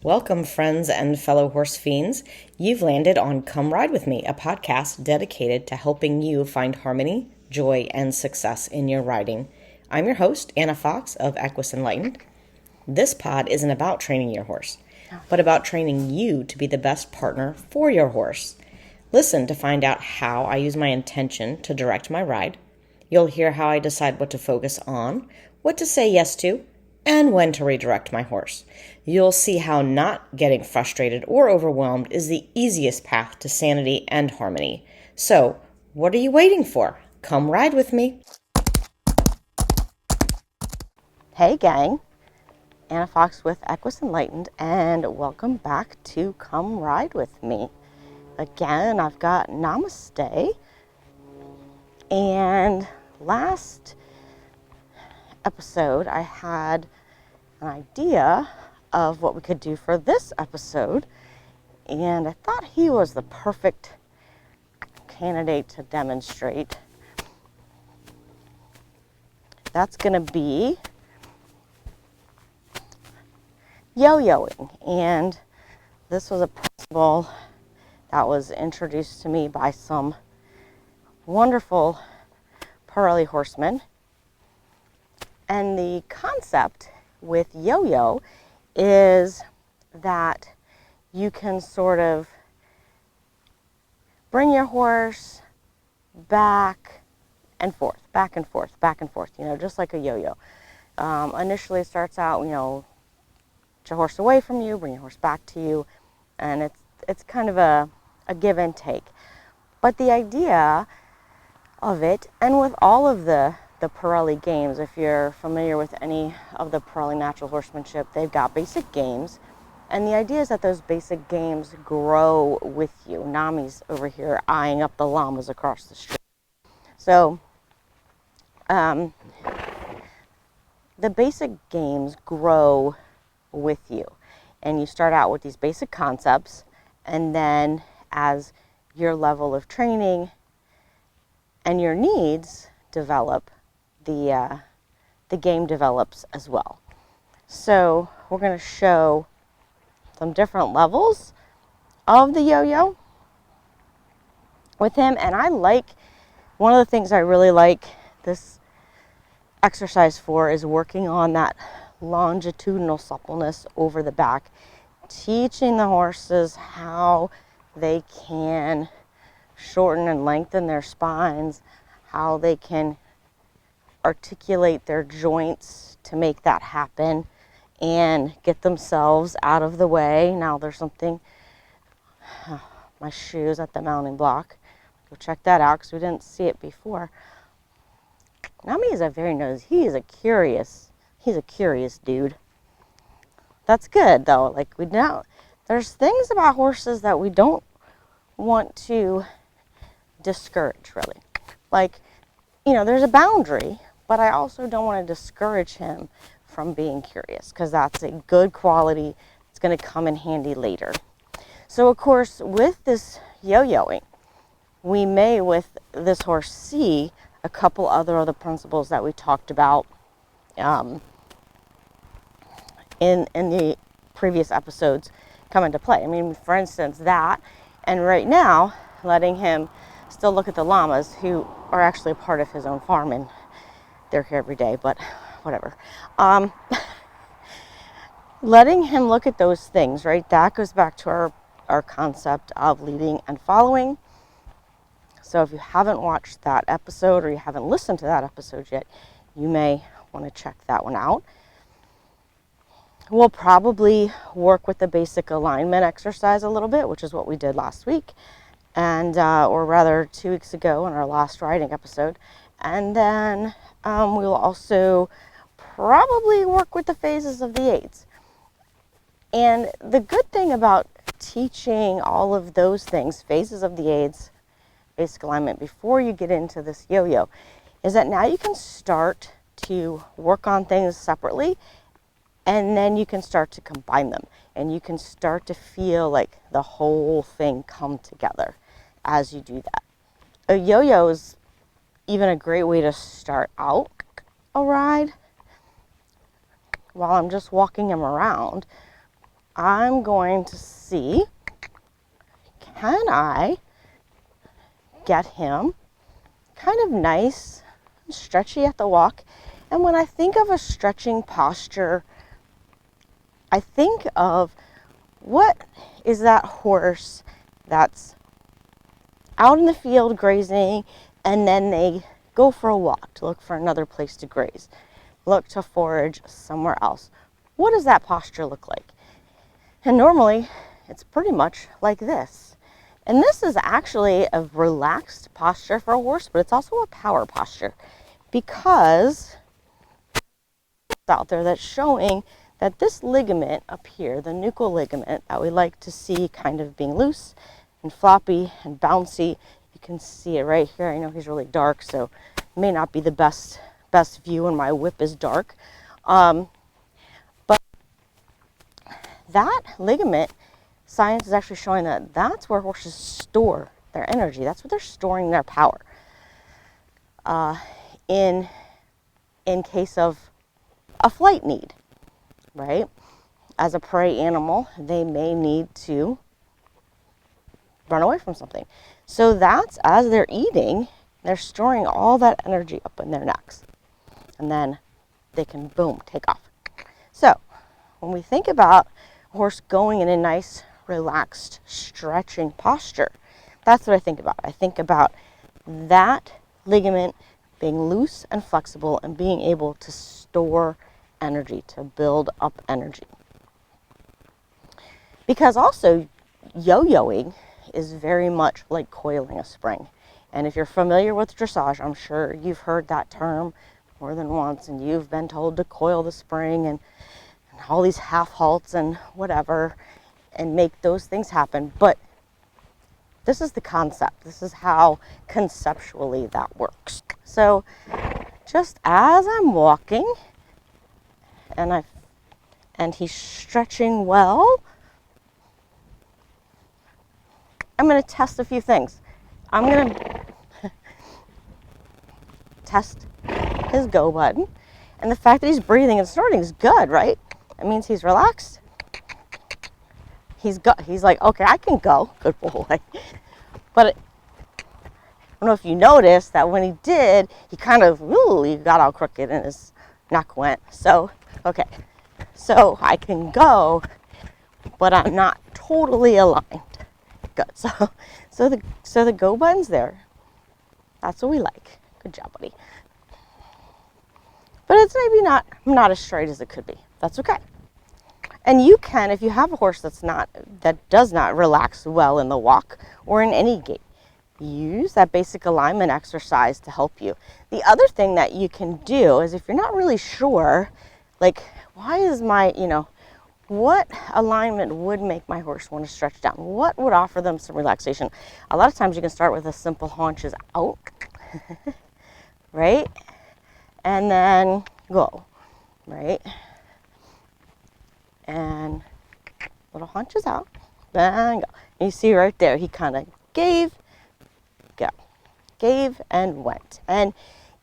Welcome, friends and fellow horse fiends. You've landed on Come Ride With Me, a podcast dedicated to helping you find harmony, joy, and success in your riding. I'm your host, Anna Fox of Equus Enlightened. This pod isn't about training your horse, but about training you to be the best partner for your horse. Listen to find out how I use my intention to direct my ride. You'll hear how I decide what to focus on, what to say yes to, and when to redirect my horse. You'll see how not getting frustrated or overwhelmed is the easiest path to sanity and harmony. So, what are you waiting for? Come ride with me. Hey gang, Anna Fox with Equus Enlightened, and welcome back to Come Ride With Me. Again, I've got Namaste, and last episode I had an idea of what we could do for this episode, and I thought he was the perfect candidate to demonstrate. That's going to be yo-yoing, and this was a principle that was introduced to me by some wonderful Pirelli horsemen. And the concept with yo-yo is that you can sort of bring your horse back and forth, back and forth, back and forth, just like a yo-yo. Initially it starts out, get your horse away from you, bring your horse back to you, and it's kind of a give and take. But the idea of it, and with all of the Pirelli games, if you're familiar with any of the Pirelli natural horsemanship, they've got basic games, and the idea is that those basic games grow with you. Nami's over here eyeing up the llamas across the street. So the basic games grow with you, and you start out with these basic concepts, and then as your level of training and your needs develop, the game develops as well. So we're going to show some different levels of the yo-yo with him, and one of the things I really like this exercise for is working on that longitudinal suppleness over the back, teaching the horses how they can shorten and lengthen their spines, how they can articulate their joints to make that happen and get themselves out of the way. Now there's something, my shoes at the mounting block. Go check that out because we didn't see it before. Nami is he's a curious dude. That's good though. There's things about horses that we don't want to discourage, really. There's a boundary, but I also don't want to discourage him from being curious, because that's a good quality. It's going to come in handy later. So, of course, with this yo-yoing, we may, with this horse, see a couple other principles that we talked about in the previous episodes come into play. I mean, for instance, that, and right now, letting him still look at the llamas, who are actually a part of his own farm, and they're here every day, but whatever. Letting him look at those things, right? That goes back to our concept of leading and following. So if you haven't watched that episode, or you haven't listened to that episode yet, you may want to check that one out. We'll probably work with the basic alignment exercise a little bit, which is what we did last week, and or rather 2 weeks ago in our last riding episode. And then we'll also probably work with the phases of the aids. And the good thing about teaching all of those things, phases of the aids, basic alignment, before you get into this yo-yo, is that now you can start to work on things separately, and then you can start to combine them, and you can start to feel like the whole thing come together as you do that. A yo-yo is even a great way to start out a ride while I'm just walking him around. I'm going to see, can I get him kind of nice and stretchy at the walk? And when I think of a stretching posture, I think of, what is that horse that's out in the field grazing, and then they go for a walk to look for another place to graze, look to forage somewhere else? What does that posture look like? And normally it's pretty much like this. And this is actually a relaxed posture for a horse, but it's also a power posture, because it's out there that's showing that this ligament up here, the nuchal ligament that we like to see kind of being loose and floppy and bouncy, you can see it right here. I know he's really dark, so it may not be the best view when my whip is dark. But that ligament, science is actually showing that that's where horses store their energy. That's where they're storing their power. In case of a flight need, right? As a prey animal, they may need to run away from something. So that's, as they're eating, they're storing all that energy up in their necks. And then they can, boom, take off. So when we think about a horse going in a nice, relaxed, stretching posture, that's what I think about. I think about that ligament being loose and flexible and being able to store energy, to build up energy. Because also, yo-yoing is very much like coiling a spring. And if you're familiar with dressage, I'm sure you've heard that term more than once, and you've been told to coil the spring and all these half halts and whatever, and make those things happen. But this is the concept. This is how conceptually that works. So just as I'm walking and he's stretching well, I'm going to test a few things. I'm going to test his go button. And the fact that he's breathing and snorting is good, right? That means he's relaxed. He's like, okay, I can go. Good boy. But I don't know if you noticed that when he did, he kind of, he got all crooked and his neck went. So, okay. So I can go, but I'm not totally aligned. Good. So the go button's there. That's what we like. Good job, buddy. But it's maybe not as straight as it could be. That's okay. And you can, if you have a horse that does not relax well in the walk or in any gait, use that basic alignment exercise to help you. The other thing that you can do is, if you're not really sure, like, why is what alignment would make my horse want to stretch down? What would offer them some relaxation? A lot of times you can start with a simple haunches out, right? And then go, right? And little haunches out, bang, go. And you see right there, he kind of gave and went. And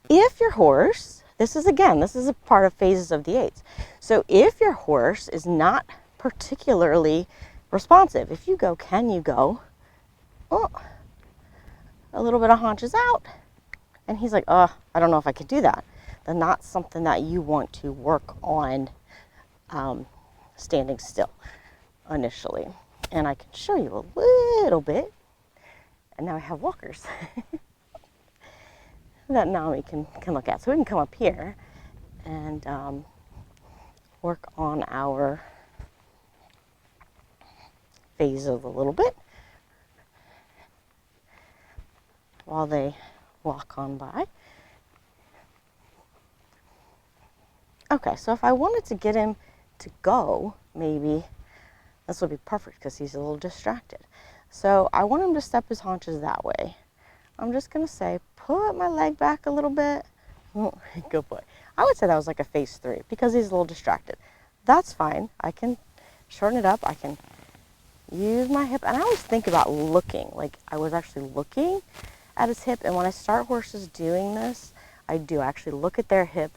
if your horse, this is a part of phases of the aids. So if your horse is not particularly responsive, if you go, can you go? Oh, a little bit of haunches out. And he's like, I don't know if I could do that. Then that's something that you want to work on standing still initially. And I can show you a little bit. And now I have walkers that Nami can look at. So we can come up here and work on our phases a little bit while they walk on by. Okay, so if I wanted to get him to go, maybe this would be perfect because he's a little distracted. So I want him to step his haunches that way. I'm just going to say, put my leg back a little bit. Oh, good boy. I would say that was like a phase 3 because he's a little distracted. That's fine. I can shorten it up. I can use my hip. And I always think about looking, like I was actually looking at his hip. And when I start horses doing this, I do actually look at their hip.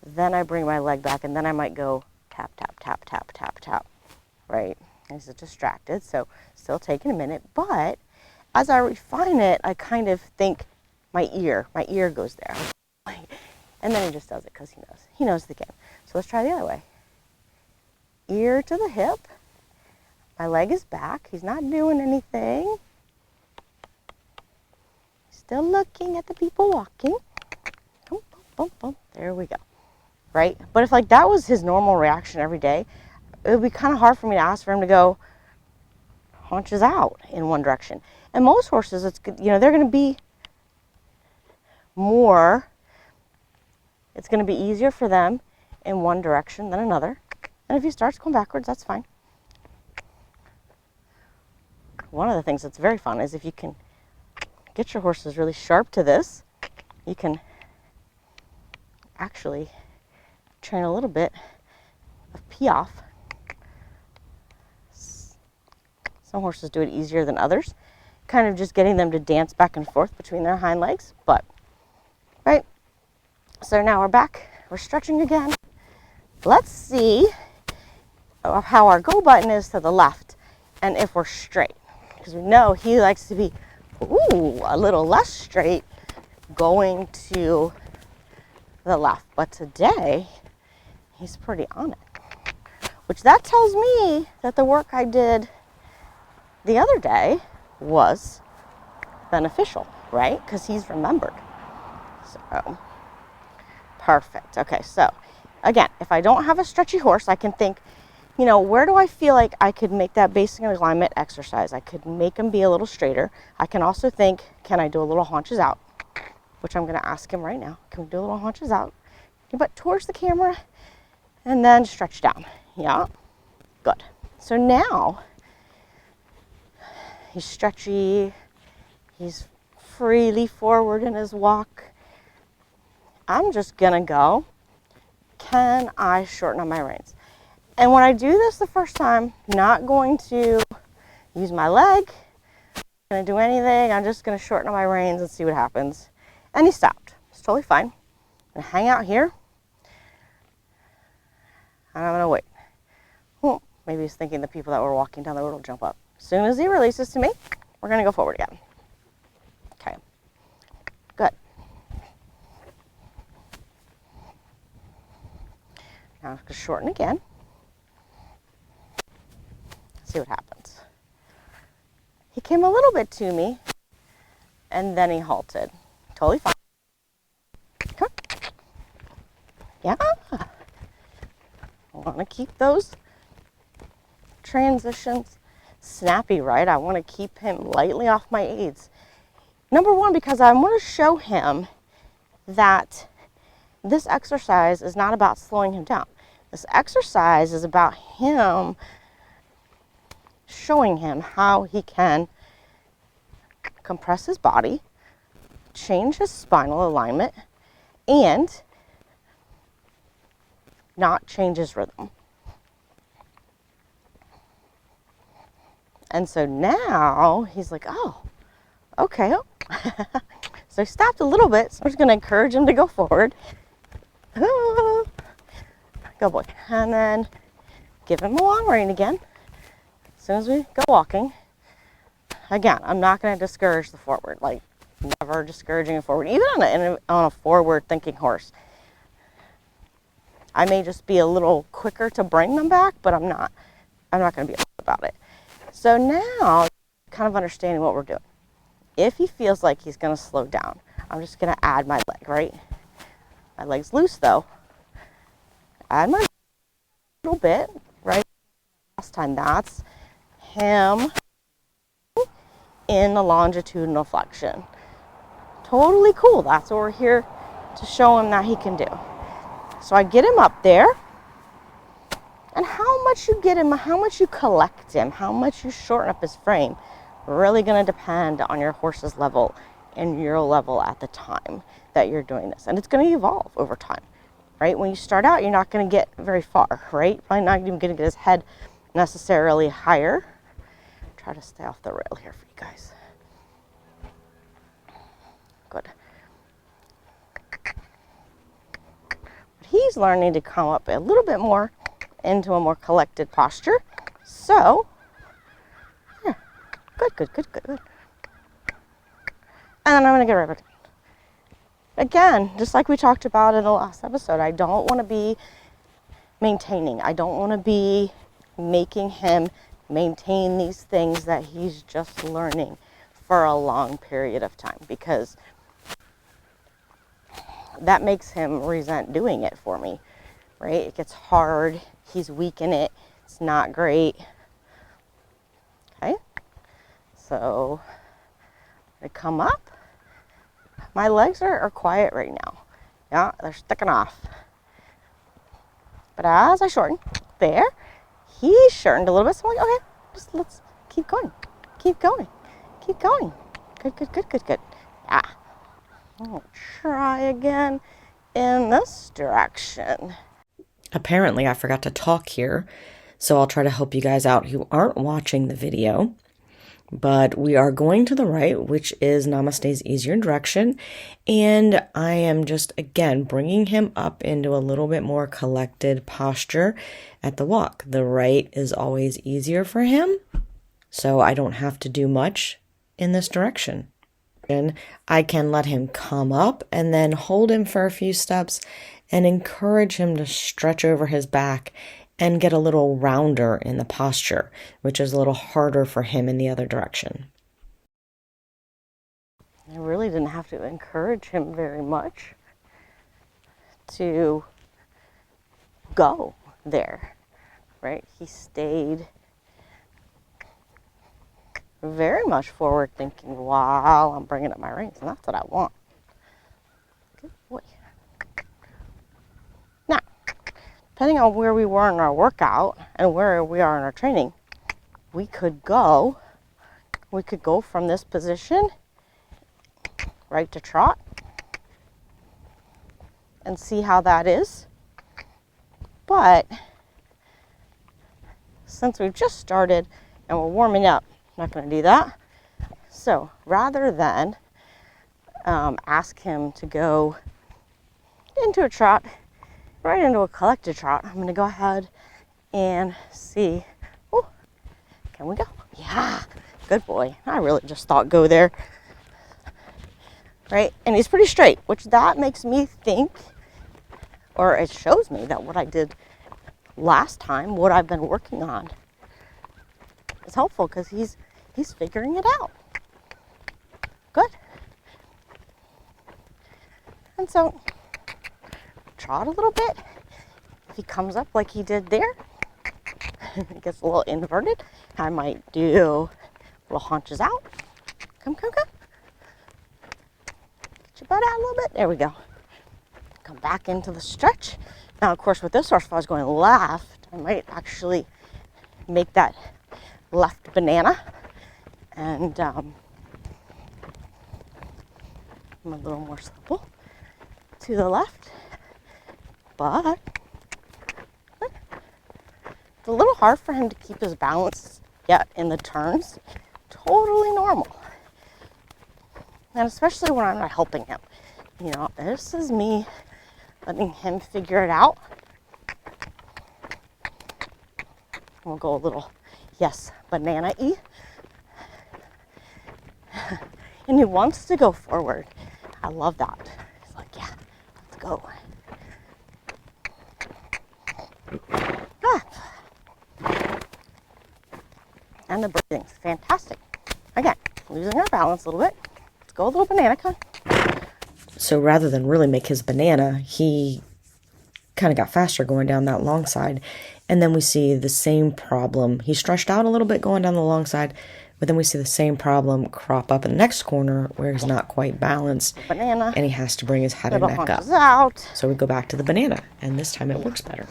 Then I bring my leg back, and then I might go tap, tap, tap, tap, tap, tap. right? He's distracted, so still taking a minute. But as I refine it, I kind of think my ear goes there. And then he just does it because he knows the game. So let's try the other way. Ear to the hip. My leg is back. He's not doing anything. Still looking at the people walking. Boom, boom, boom, boom. There we go. Right? But if like that was his normal reaction every day, it would be kind of hard for me to ask for him to go haunches out in one direction. And most horses, it's good, they're going to be more, it's going to be easier for them in one direction than another. And if he starts going backwards, that's fine. One of the things that's very fun is if you can get your horses really sharp to this, you can actually train a little bit of pee-off. Some horses do it easier than others, kind of just getting them to dance back and forth between their hind legs, but, right? So now we're back, we're stretching again. Let's see how our go button is to the left and if we're straight, because we know he likes to be, a little less straight going to the left, but today he's pretty on it, which that tells me that the work I did the other day was beneficial, right? Because he's remembered. So, perfect. Okay, so again, if I don't have a stretchy horse, I can think, where do I feel like I could make that basic alignment exercise? I could make him be a little straighter. I can also think, can I do a little haunches out? Which I'm going to ask him right now. Can we do a little haunches out? But towards the camera and then stretch down. Yeah, good. So now he's stretchy, he's freely forward in his walk. I'm just gonna go, can I shorten up my reins? And when I do this the first time, not going to use my leg, not gonna do anything, I'm just gonna shorten up my reins and see what happens. And he stopped, it's totally fine. I'm gonna hang out here, and I'm gonna wait. Maybe he's thinking the people that were walking down the road will jump up. As soon as he releases to me, we're going to go forward again. Okay, good. Now I'm going to shorten again. See what happens. He came a little bit to me, and then he halted. Totally fine. Okay. Yeah. I want to keep those transitions snappy, right? I want to keep him lightly off my aids. Number one, because I want to show him that this exercise is not about slowing him down. This exercise is about him showing him how he can compress his body, change his spinal alignment, and not change his rhythm. And so now he's like, oh, okay. So he stopped a little bit, so I'm just going to encourage him to go forward. Go boy. And then give him a long rein again. As soon as we go walking. Again, I'm not going to discourage the forward, like never discouraging a forward, even on a forward thinking horse. I may just be a little quicker to bring them back, but I'm not going to be upset about it. So now, kind of understanding what we're doing. If he feels like he's going to slow down, I'm just going to add my leg, right? My leg's loose though. Add my leg a little bit, right? Last time, that's him in the longitudinal flexion. Totally cool. That's what we're here to show him that he can do. So I get him up there. And how much you get him, how much you collect him, how much you shorten up his frame, really going to depend on your horse's level and your level at the time that you're doing this. And it's going to evolve over time, right? When you start out, you're not going to get very far, right? Probably not even going to get his head necessarily higher. Try to stay off the rail here for you guys. Good. But he's learning to come up a little bit more into a more collected posture. So, yeah, good, good, good, good, good. And then I'm going to get right back. Again, just like we talked about in the last episode, I don't want to be maintaining. I don't want to be making him maintain these things that he's just learning for a long period of time, because that makes him resent doing it for me, right? It gets hard. He's weak in it. It's not great. Okay. So I come up. My legs are quiet right now. Yeah, they're sticking off. But as I shorten, there, he shortened a little bit. So I'm like, okay, just let's keep going. Keep going. Keep going. Good, good, good, good, good. Yeah. I'll try again in this direction. Apparently, I forgot to talk here, so I'll try to help you guys out who aren't watching the video. But we are going to the right, which is Namaste's easier direction. And I am just, again, bringing him up into a little bit more collected posture at the walk. The right is always easier for him, so I don't have to do much in this direction. And I can let him come up and then hold him for a few steps and encourage him to stretch over his back and get a little rounder in the posture, which is a little harder for him in the other direction. I really didn't have to encourage him very much to go there, right? He stayed very much forward thinking while I'm bringing up my reins, and that's what I want. Good boy. Now, depending on where we were in our workout and where we are in our training, we could go from this position right to trot and see how that is. But since we've just started and we're warming up, I'm not going to do that. So rather than ask him to go into a trot, right into a collected trot, I'm going to go ahead and see. Oh, can we go? Yeah, good boy. I really just thought go there. Right? And he's pretty straight, which that makes me think, or it shows me that what I did last time, what I've been working on, is helpful because he's figuring it out. Good. And so, trot a little bit. If he comes up like he did there, it gets a little inverted, I might do little haunches out. Come, come, come. Get your butt out a little bit. There we go. Come back into the stretch. Now, of course, with this horse, if I was going left, I might actually make that left banana. And I'm a little more supple to the left. But it's a little hard for him to keep his balance yet in the turns. Totally normal. And especially when I'm not helping him. You know, this is me letting him figure it out. We'll go a little, yes, banana-y. And he wants to go forward. I love that. He's like, yeah, let's go. And the breathing's fantastic. Again, losing our balance a little bit. Let's go a little banana. Come on. So rather than really make his banana, he kind of got faster going down that long side. And then we see the same problem. He stretched out a little bit going down the long side, but then we see the same problem crop up in the next corner where he's not quite balanced. Banana. And he has to bring his head and neck up. Out. So we go back to the banana, and this time it works better.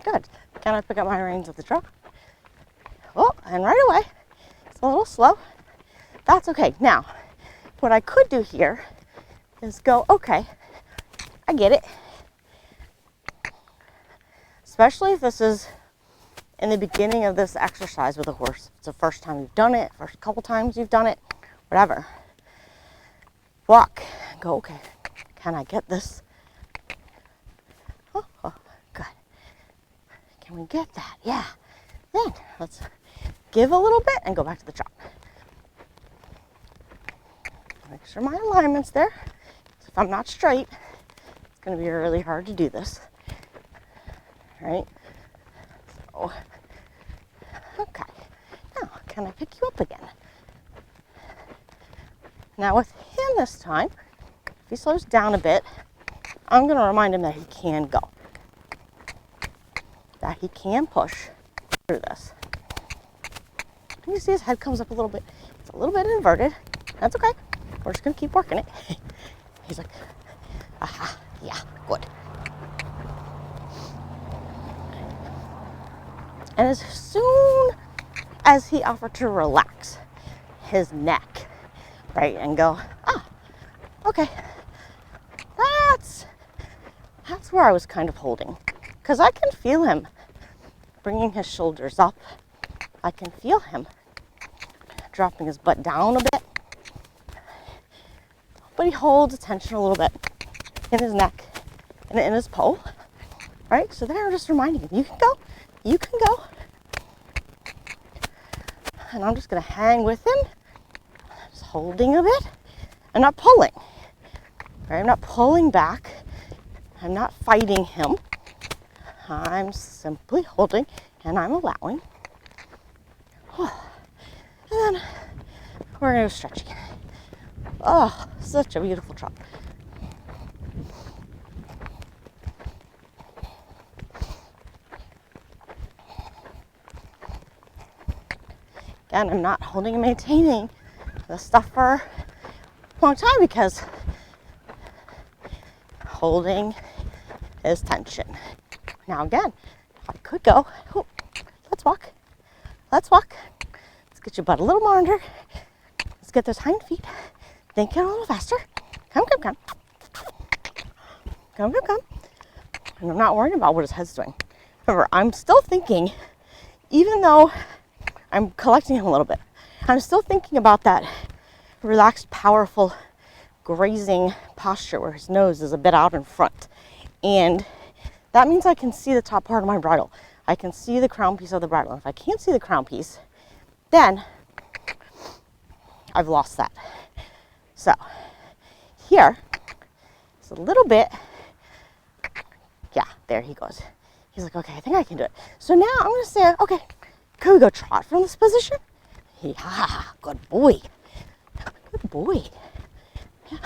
Good. Can I pick up my reins with the trot? Oh, and right away. It's a little slow. That's okay. Now, what I could do here is go, okay, I get it. Especially if this is in the beginning of this exercise with a horse. It's the first time you've done it, first couple times you've done it, whatever. Walk. Go, okay, can I get this? Oh, good. Can we get that? Yeah. Then let's give a little bit and go back to the trot. Make sure my alignment's there. If I'm not straight, it's going to be really hard to do this. Right? So, okay. Now, can I pick you up again? Now with him this time, if he slows down a bit, I'm going to remind him that he can go. That he can push through this. You see his head comes up a little bit. It's a little bit inverted. That's okay. We're just going to keep working it. He's like, aha, yeah, good. And as soon as he offered to relax his neck, right, and go, okay, that's where I was kind of holding. Because I can feel him bringing his shoulders up. I can feel him dropping his butt down a bit. But he holds attention a little bit in his neck and in his pole, right? So there I'm just reminding him, you can go, you can go. And I'm just gonna hang with him, just holding a bit and not pulling, right? I'm not pulling back. I'm not fighting him. I'm simply holding and I'm allowing. And then we're gonna go stretching. Oh, such a beautiful trot. Again, I'm not holding and maintaining this stuff for a long time because holding is tension. Now again, if I could go, let's walk. Let's walk. Let's get your butt a little more under. Let's get those hind feet thinking a little faster. Come, come, come. Come, come, come. And I'm not worrying about what his head's doing. Remember, I'm still thinking, even though I'm collecting him a little bit, I'm still thinking about that relaxed, powerful, grazing posture where his nose is a bit out in front. And that means I can see the top part of my bridle. I can see the crown piece of the bridle. And if I can't see the crown piece, then I've lost that. So here, it's a little bit, yeah, there he goes. He's like, okay, I think I can do it. So now I'm going to say, okay, can we go trot from this position? Yeah, good boy. Good boy. Yeah.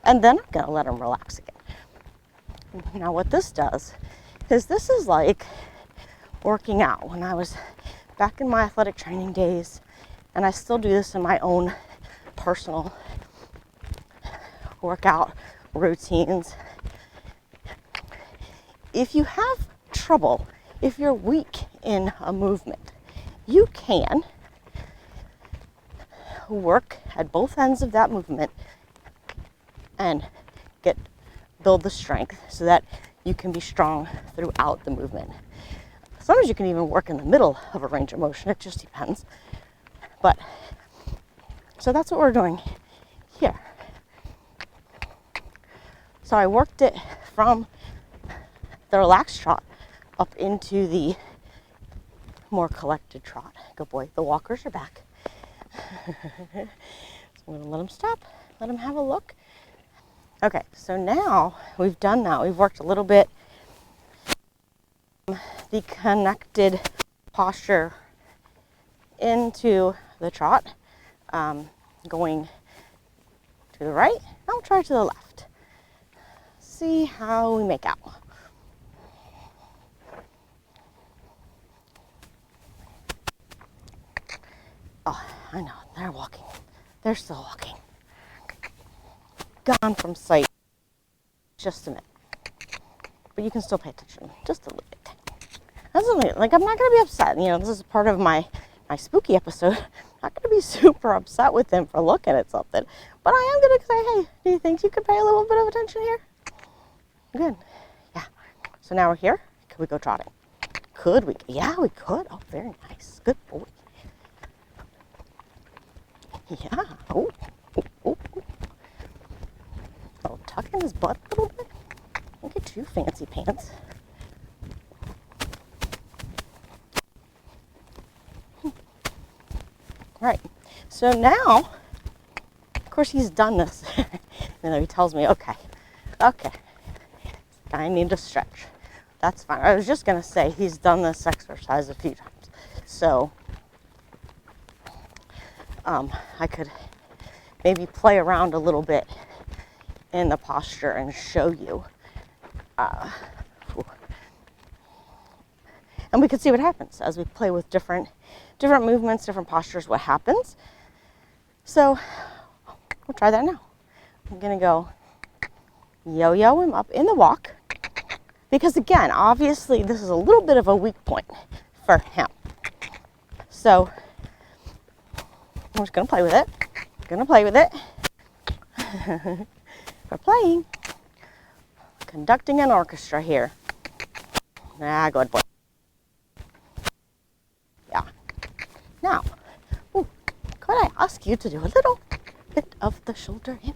And then I'm going to let him relax again. Now what this does is this is like working out. When I was back in my athletic training days, and I still do this in my own personal workout routines. If you have trouble, if you're weak in a movement, you can work at both ends of that movement and build the strength so that you can be strong throughout the movement. Sometimes you can even work in the middle of a range of motion. It just depends. But so that's what we're doing here. So I worked it from the relaxed trot up into the more collected trot. Good boy. The walkers are back. So I'm going to let him stop, let him have a look. Okay, so now we've done that. We've worked a little bit the connected posture into the trot, going to the right. Now we'll try to the left. See how we make out. Oh, I know, they're walking. They're still walking. Gone from sight. Just a minute. But you can still pay attention, just a little bit. That's only, like, I'm not going to be upset. You know, this is part of my spooky episode. I'm not going to be super upset with him for looking at something. But I am going to say, hey, do you think you could pay a little bit of attention here? Good. Yeah. So now we're here. Could we go trotting? Could we? Yeah, we could. Oh, very nice. Good boy. Yeah. Oh, oh, oh. Oh, tuck in his butt a little bit. Don't get too fancy pants. So now, of course, he's done this. And then he tells me, okay, I need to stretch. That's fine. I was just going to say he's done this exercise a few times. So I could maybe play around a little bit in the posture and show you. And we can see what happens as we play with different movements, different postures, what happens. So we'll try that now. I'm going to go yo-yo him up in the walk. Because again, obviously this is a little bit of a weak point for him. So I'm just going to play with it. We're playing. Conducting an orchestra here. Good boy. Yeah. Now, could I ask you to do a little bit of the shoulder in?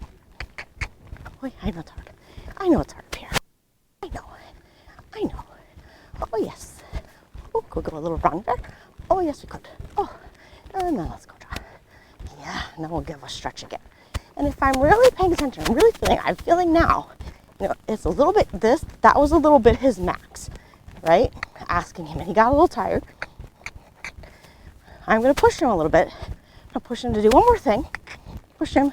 Oh, I know it's hard. I know it's hard here. I know. Oh, yes. Oh, could we go a little wrong there? Oh, yes, we could. Oh, and then let's go try. Yeah, and then we'll give a stretch again. And if I'm really paying attention, I'm feeling now, it's a little bit that was a little bit his max, right? Asking him, and he got a little tired. I'm going to push him a little bit. I'm going to push him to do one more thing. Push him,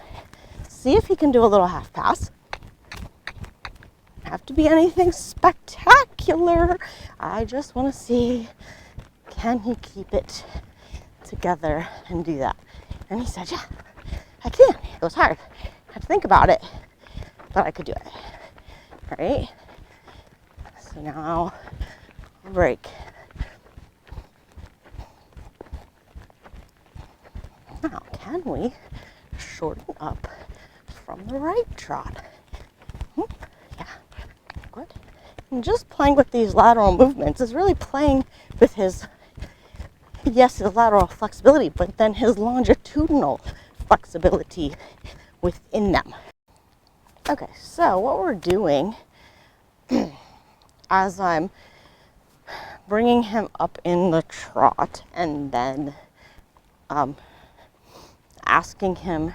see if he can do a little half pass. Have to be anything spectacular. I just want to see, can he keep it together and do that? And he said, yeah, I can. It was hard. I had to think about it, but I could do it. All right. So now, break. Now, can we shorten up from the right trot? Yeah, good. And just playing with these lateral movements is really playing with his lateral flexibility, but then his longitudinal flexibility within them. Okay, so what we're doing as I'm bringing him up in the trot and then asking him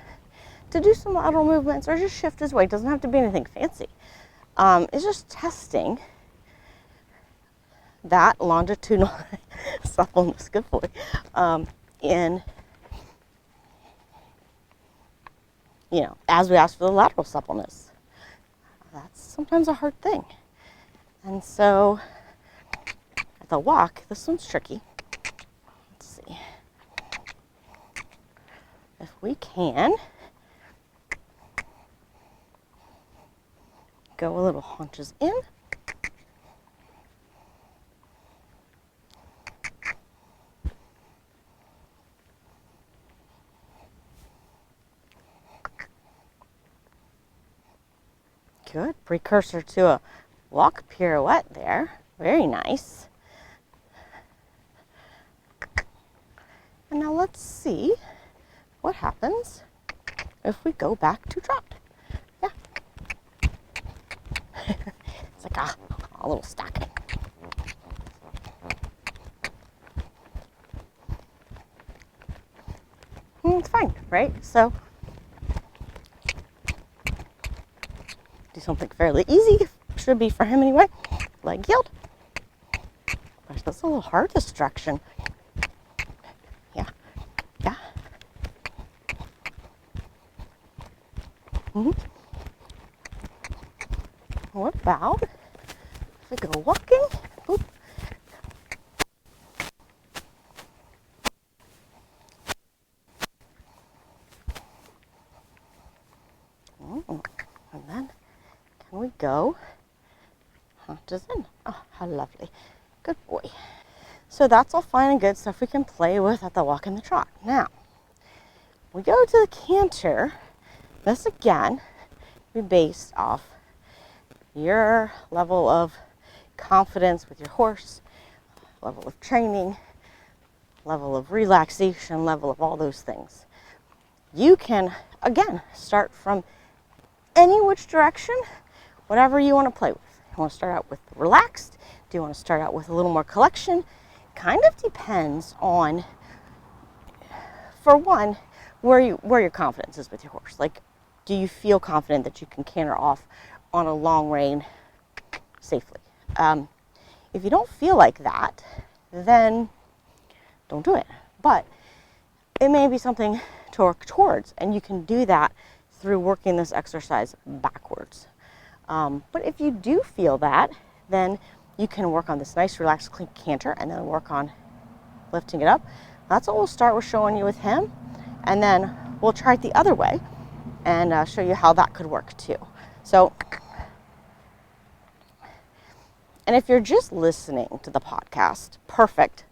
to do some lateral movements or just shift his weight, doesn't have to be anything fancy. It's just testing that longitudinal suppleness, good boy, in, as we ask for the lateral suppleness. That's sometimes a hard thing. And so at the walk, this one's tricky. Let's see. If we can go a little haunches in. Good. Precursor to a walk pirouette there. Very nice. And now let's see what happens if we go back to trot. Yeah. It's like a little stack. It's fine, right? So do something fairly easy, should be for him anyway. Leg yield. Gosh, that's a little hard, this direction. Yeah. What about if we go walking? Oop. And then can we go haunches in? Oh, how lovely. Good boy. So that's all fine and good stuff we can play with at the walk and the trot. Now, we go to the canter. This again be based off your level of confidence with your horse, level of training, level of relaxation, level of all those things. You can, again, start from any which direction, whatever you want to play with. You want to start out with relaxed? Do you want to start out with a little more collection? Kind of depends on, for one, where your confidence is with your horse. Like, do you feel confident that you can canter off on a long rein safely? If you don't feel like that, then don't do it. But it may be something to work towards, and you can do that through working this exercise backwards. But if you do feel that, then you can work on this nice, relaxed, clean canter, and then work on lifting it up. That's what we'll start with showing you with him, and then we'll try it the other way and show you how that could work too. So, and if you're just listening to the podcast, perfect.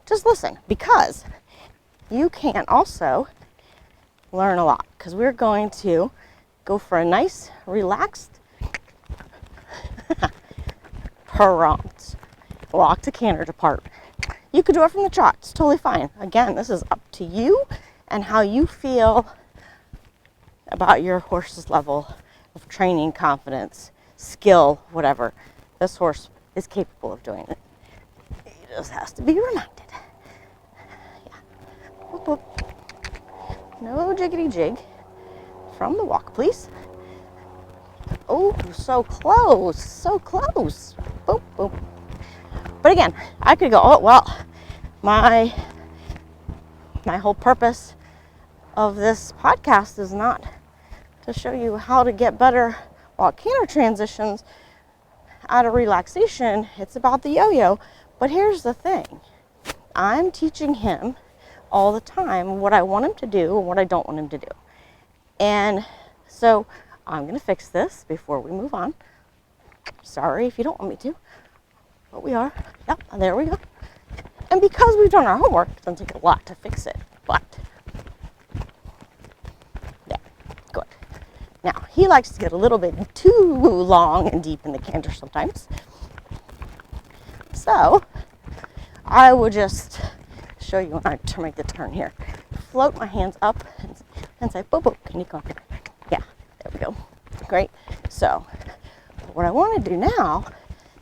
Just listen, because you can also learn a lot, because we're going to go for a nice, relaxed, prompt walk to canter depart. You could do it from the trot. It's totally fine. Again, this is up to you and how you feel about your horse's level of training, confidence, skill, whatever. This horse is capable of doing it. He just has to be reminded. Yeah. Whoop, whoop. No jiggity jig. From the walk, please. Oh, so close, so close. Boop, boop. But again, I could go, oh, well, my whole purpose of this podcast is not to show you how to get better walk canter transitions out of relaxation. It's about the yo-yo. But here's the thing. I'm teaching him all the time what I want him to do and what I don't want him to do. And so I'm going to fix this before we move on. Sorry if you don't want me to, but we are. Yep, there we go. And because we've done our homework, it doesn't take a lot to fix it, but there, good. Now, he likes to get a little bit too long and deep in the canter sometimes. So I will just show you when I make the turn here. Float my hands up and say, boop, boop, can you come here? Yeah, there we go. Great. So what I want to do now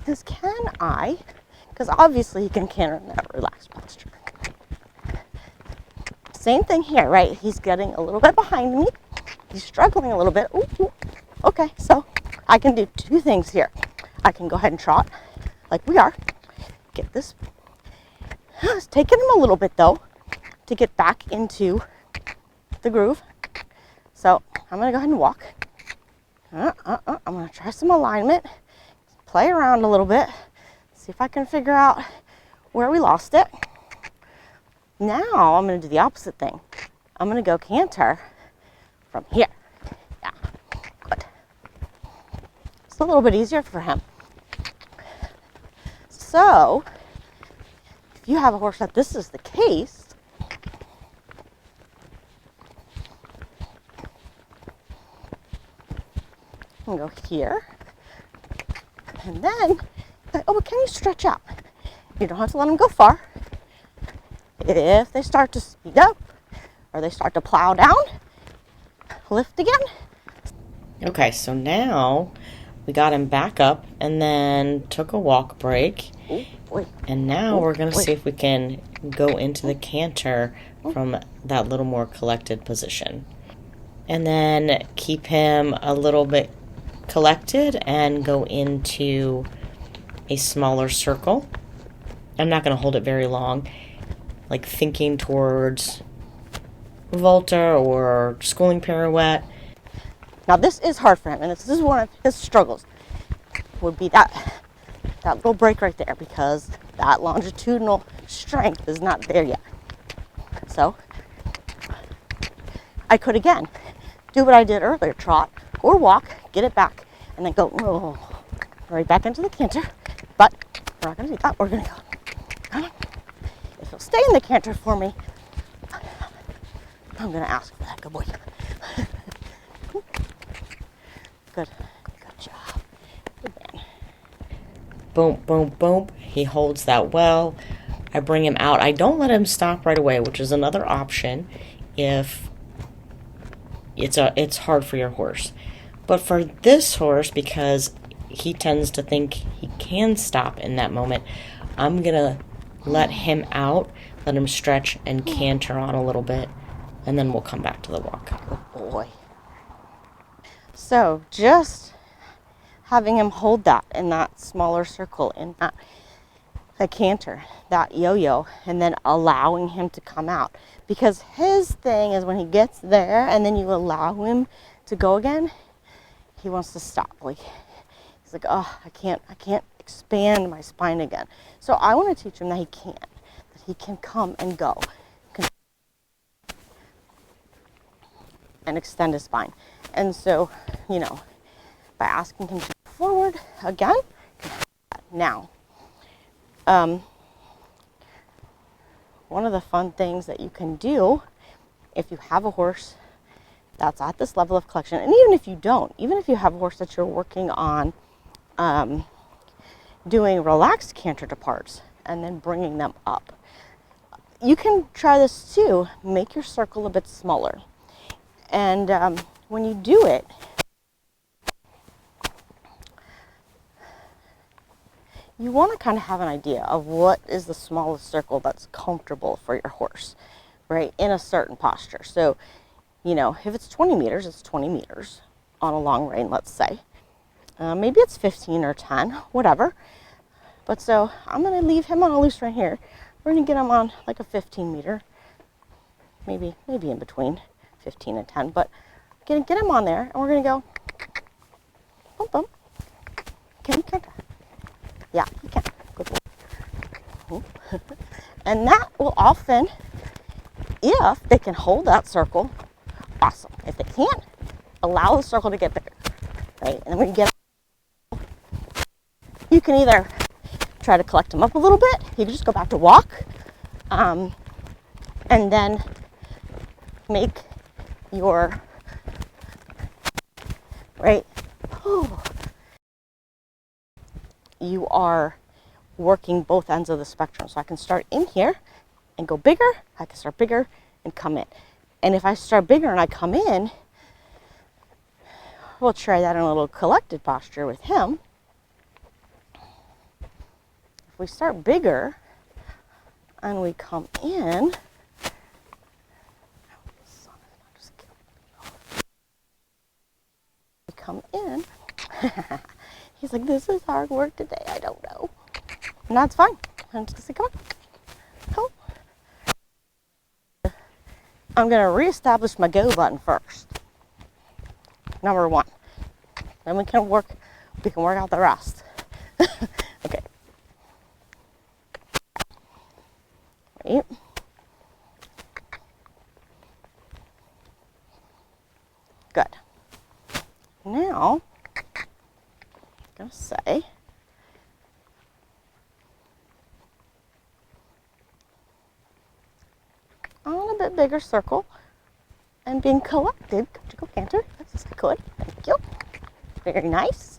is because obviously he can canter in that relaxed posture. Same thing here, right? He's getting a little bit behind me. He's struggling a little bit. Ooh, ooh. Okay, so I can do two things here. I can go ahead and trot like we are. Get this. It's taking him a little bit though to get back into the groove. So I'm going to go ahead and walk. I'm going to try some alignment. Play around a little bit. See if I can figure out where we lost it. Now I'm going to do the opposite thing. I'm going to go canter from here. Yeah, good. It's a little bit easier for him. So, if you have a horse that this is the case, I'm going to go here. And then, oh, but can you stretch out? You don't have to let them go far. If they start to speed up or they start to plow down, lift again. Okay, so now we got him back up and then took a walk break. Ooh, boy. And now we're going to see if we can go into the canter from that little more collected position. And then keep him a little bit collected and go into a smaller circle. I'm not going to hold it very long, like thinking towards Volta or schooling pirouette. Now this is hard for him, and this is one of his struggles, would be that little break right there, because that longitudinal strength is not there yet. So I could again do what I did earlier, trot or walk, get it back, and then go right back into the canter. But we're not going to do that. We're going to go. If you'll stay in the canter for me, I'm going to ask for that. Good boy. Good. Good job. Good man. Boom, boom, boom. He holds that well. I bring him out. I don't let him stop right away, which is another option if it's hard for your horse. But for this horse, because he tends to think he can stop in that moment, I'm going to let him out, let him stretch and canter on a little bit and then we'll come back to the walk. Good boy. So just having him hold that in that smaller circle, in that canter, that yo-yo, and then allowing him to come out. Because his thing is when he gets there and then you allow him to go again, he wants to stop. Like, he's like, oh, I can't expand my spine again. So I want to teach him that he can come and go and extend his spine. And so, you know, by asking him to go forward again, now, one of the fun things that you can do if you have a horse that's at this level of collection, and even if you don't, even if you have a horse that you're working on doing relaxed canter departs and then bringing them up, you can try this too. Make your circle a bit smaller. And when you do it, you want to kind of have an idea of what is the smallest circle that's comfortable for your horse, right, in a certain posture. So, you know, if it's 20 meters, it's 20 meters on a long rein, let's say. Maybe it's 15 or 10, whatever. But so I'm going to leave him on a loose rein here. We're going to get him on like a 15 meter, maybe in between 15 and 10. But get him on there, and we're going to go, bump, bump. Can you canter? Yeah, you can. Good boy. And that will often, if they can hold that circle, awesome. If they can't, allow the circle to get bigger, right? And then when you get, you can either try to collect them up a little bit. You can just go back to walk, and then make your, right? Oh. You are working both ends of the spectrum. So I can start in here and go bigger. I can start bigger and come in. And if I start bigger and I come in, we'll try that in a little collected posture with him. If we start bigger and we come in, we come in, he's like, this is hard work today, I don't know. And that's fine. I'm just gonna say, come on. Come. I'm gonna reestablish my go button first. Number one. Then we can work out the rest. Okay. Right. Good. Now, I'm gonna say, on a bit bigger circle and being collected. Could you go canter? Yes, I could. Thank you. Very nice.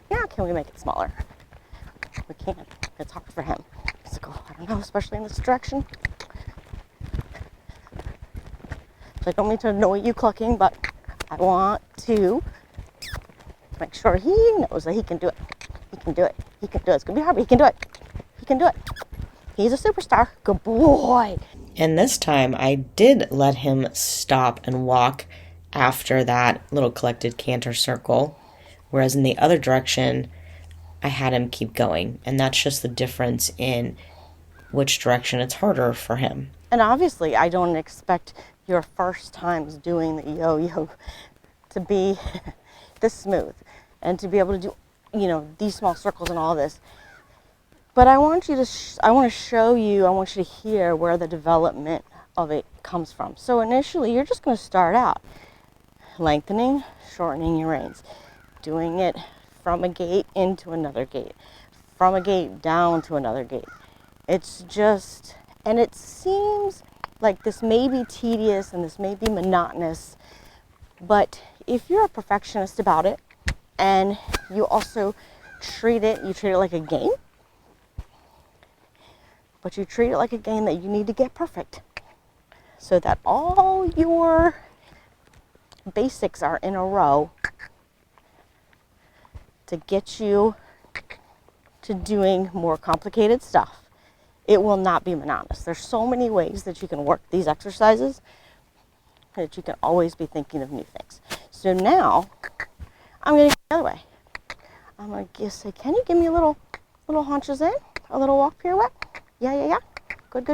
Now, can we make it smaller? We can't. It's hard for him. He's like, oh, I don't know, especially in this direction. So I don't mean to annoy you clucking, but I want to make sure he knows that he can do it. He can do it. He can do it. It's going to be hard, but he can do it. He can do it. He's a superstar. Good boy. And this time I did let him stop and walk after that little collected canter circle, whereas in the other direction, I had him keep going. And that's just the difference in which direction it's harder for him. And obviously, I don't expect your first times doing the yo-yo to be this smooth and to be able to do, you know, these small circles and all this. But I want you to, I want to show you, I want you to hear where the development of it comes from. So initially, you're just going to start out lengthening, shortening your reins, doing it from a gate into another gate, from a gate down to another gate. It's just, and it seems like this may be tedious and this may be monotonous, but if you're a perfectionist about it and you also treat it like a game, but you treat it like a game that you need to get perfect so that all your basics are in a row to get you to doing more complicated stuff, it will not be monotonous. There's so many ways that you can work these exercises that you can always be thinking of new things. So now I'm going to go the other way. I'm going to say, can you give me a little haunches in, a little walk pirouette? Yeah. Good.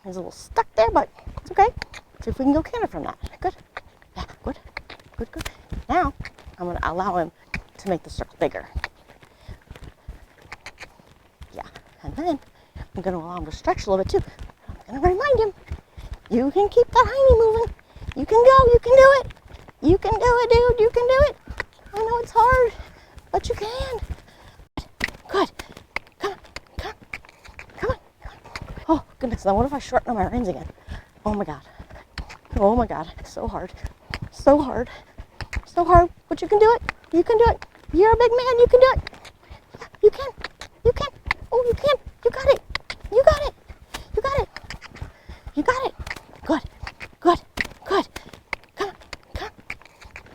He's a little stuck there, but it's okay. See if we can go canter from that. Good. Yeah, good. Now I'm going to allow him to make the circle bigger. Yeah, and then I'm going to allow him to stretch a little bit too. I'm going to remind him, you can keep that hiney moving. You can go. You can do it. You can do it, dude. You can do it. I know it's hard, but you can. Good. Come on. Oh, goodness. Now what if I shorten up my reins again? Oh, my God. So hard. But you can do it. You can do it. You're a big man. You can do it. Yeah, you can. Oh, you can. You got it. Good.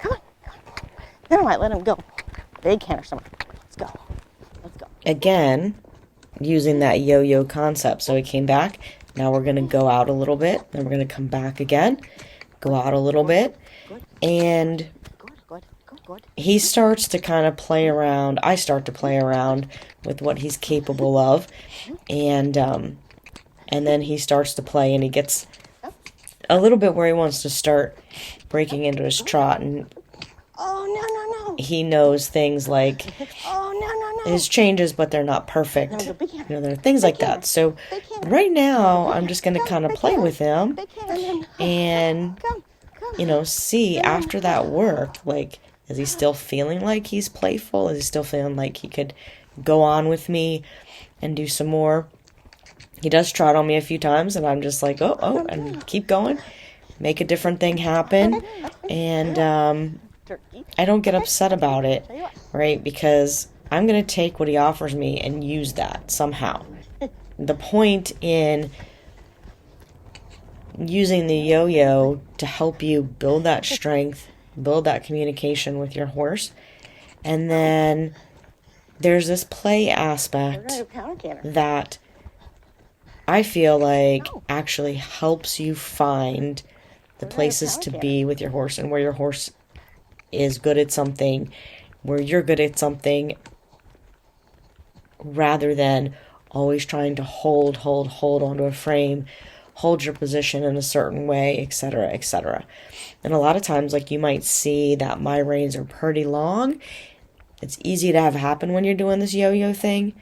Come on. Then I might let him go. Big canter somewhere. Let's go. Again, using that yo-yo concept. So he came back. Now we're going to go out a little bit. Then we're going to come back again. Go out a little bit. And he starts to kind of play around. I start to play around with what he's capable of. And then he starts to play, and he gets a little bit where he wants to start breaking into his trot. And he knows things like his changes, but they're not perfect. There are things like that. So right now, I'm just going to kind of play with him and, see after that work, like, is he still feeling like he's playful? Is he still feeling like he could go on with me and do some more? He does trot on me a few times, and I'm just like, oh, and keep going. Make a different thing happen. And I don't get upset about it, right? Because I'm going to take what he offers me and use that somehow. The point in using the yo-yo to help you build that strength, build that communication with your horse. And then there's this play aspect that I feel like actually helps you find the places to be with your horse and where your horse is good at something, where you're good at something, rather than always trying to hold onto a frame, hold your position in a certain way, etc. And a lot of times, like, you might see that my reins are pretty long. It's easy to have happen when you're doing this yo-yo thing.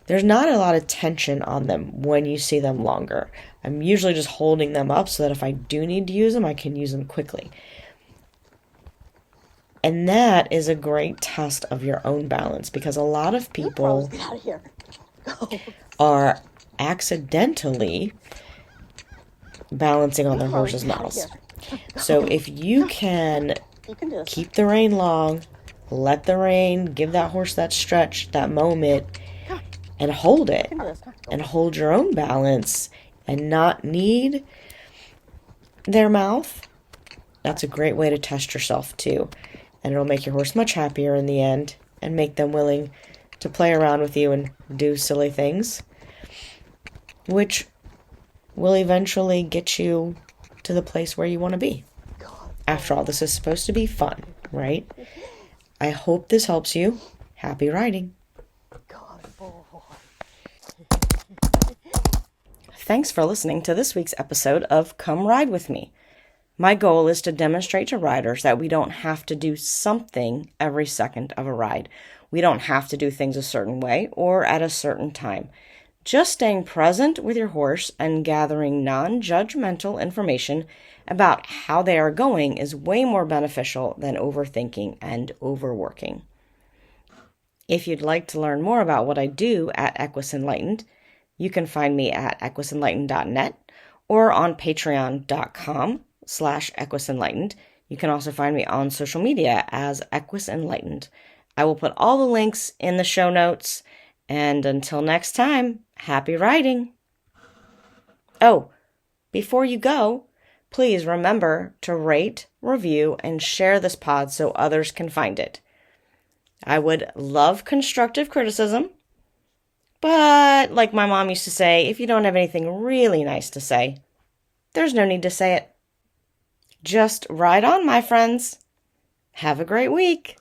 There's not a lot of tension on them when you see them longer. I'm usually just holding them up so that if I do need to use them, I can use them quickly. And that is a great test of your own balance, because a lot of people are accidentally balancing on their horse's mouths. So if you can keep the rein long, let the rein, give that horse that stretch, that moment, and hold it, and hold your own balance, and not need their mouth, that's a great way to test yourself too. And it'll make your horse much happier in the end, and make them willing to play around with you and do silly things, which will eventually get you to the place where you want to be. After all, this is supposed to be fun, right? I hope this helps you. Happy riding. Thanks for listening to this week's episode of Come Ride With Me. My goal is to demonstrate to riders that we don't have to do something every second of a ride. We don't have to do things a certain way or at a certain time. Just staying present with your horse and gathering non-judgmental information about how they are going is way more beneficial than overthinking and overworking. If you'd like to learn more about what I do at Equus Enlightened, you can find me at equisenlightened.net or on patreon.com/equisenlightened. You can also find me on social media as Equus Enlightened. I will put all the links in the show notes. And until next time, happy riding. Oh, before you go, please remember to rate, review, and share this pod so others can find it. I would love constructive criticism, but like my mom used to say, if you don't have anything really nice to say, there's no need to say it. Just ride on, my friends. Have a great week.